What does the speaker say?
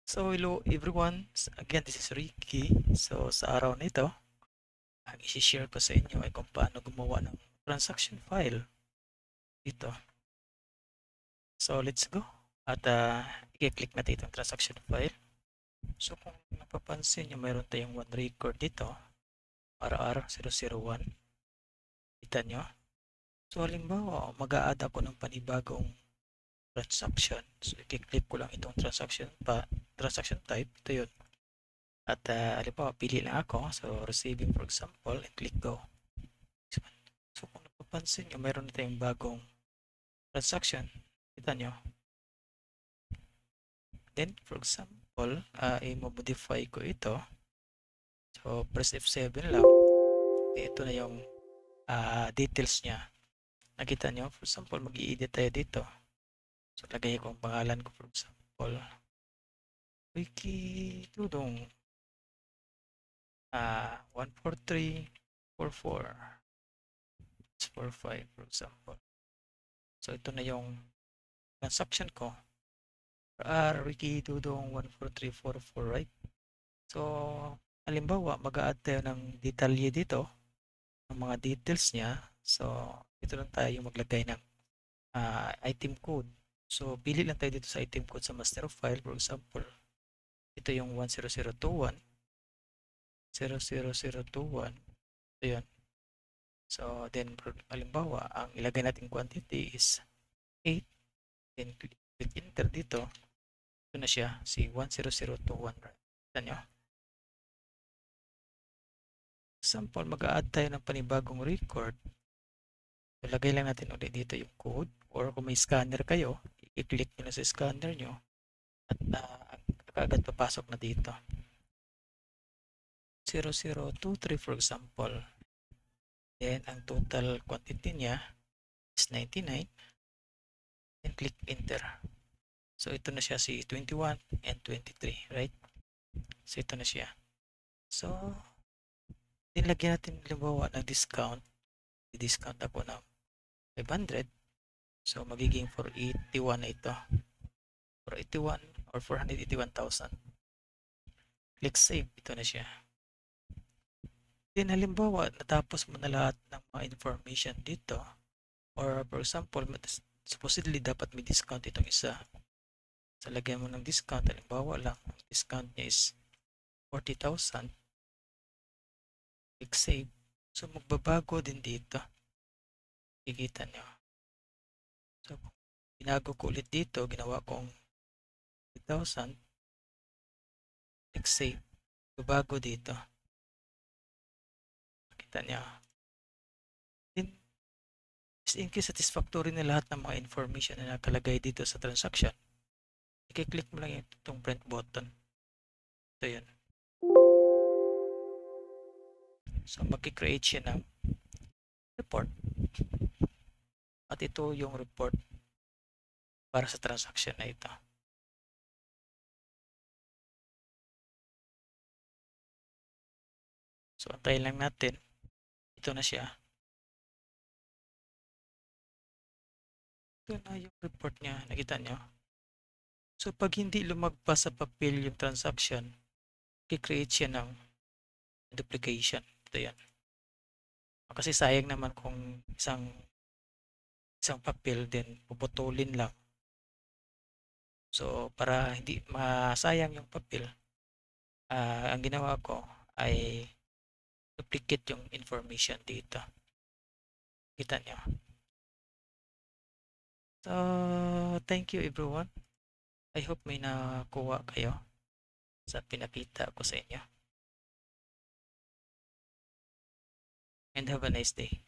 So hello everyone, again this is Ricky. So sa araw nito, ang isi-share ko sa inyo ay kung paano gumawa ng transaction file dito. So let's go. At i-click natin itong transaction file. So kung napapansin nyo, mayroon tayong one record dito, RR001. Kita nyo? So halimbawa, mag-a-add ako ng panibagong transaction. So i-click ko lang itong transaction type. Ito yun. At halimbawa, pili lang ako. So, receiving for example, and click go. So, kung napapansin nyo, mayroon na tayong bagong transaction. Kita nyo. Then, for example, i-modify ko ito. So, press F7 lang. Ito na yung details niya. Nakita nyo? For example, mag-i-edit tayo dito. So, lagay ko ang pangalan ko. For example, Wiki Tudong 14344 45 for example. So, ito na yung transaction ko. Ricky Dudong 14344, right? So, halimbawa, mag-a-add tayo ng detalye dito, ng mga details niya. So, ito lang tayo maglagay ng item code. So, pili lang tayo dito sa item code sa master file. For example, ito yung 10021. 00021. Ito yun. So, then, halimbawa, ang ilagay natin quantity is 8. Then, click enter dito. Ito na siya, si 10021. Kita nyo? Example, mag-a-add tayo ng panibagong record. So, lagay lang natin ulit dito yung code. Or kung may scanner kayo, i-click nyo na sa scanner nyo. At kaagad papasok na dito. 0023 for example. Then, ang total quantity niya is 99. Then, click enter. So, ito na siya si 21 and 23, right? So, ito na siya. So, nilagyan natin halimbawa ng discount. I-discount ako ng 500. So, magiging 481 na ito. 481 or 481,000. Click save. Ito na siya. Then, halimbawa, natapos mo na lahat ng mga information dito. Or, for example, supposedly dapat may discount itong isa. So, lagyan mo ng discount. Halimbawa lang, ang discount niya is 40,000. Click save. So, magbabago din dito. Kikita nyo. So, binago ko ulit dito. Ginawa kong 40,000. Click save. Babago dito. Kita nyo. In case satisfactory na lahat ng mga information na nakalagay dito sa transaction, i-click mo lang itong print button. Ito yun. So, mag-create siya ng report. At ito yung report para sa transaction na ito. So, antayin lang natin. Ito na siya. Ito na yung report niya. Nakita nyo? So, pag hindi lumagpas sa papel yung transaction, i-create siya ng duplication. Ito yan. Kasi sayang naman kung isang papel din puputulin lang. So, para hindi masayang yung papel, ang ginawa ko ay duplicate yung information dito. Kita nyo. So, thank you everyone. I hope may nakuha kayo sa pinakita ko sa inyo. And have a nice day.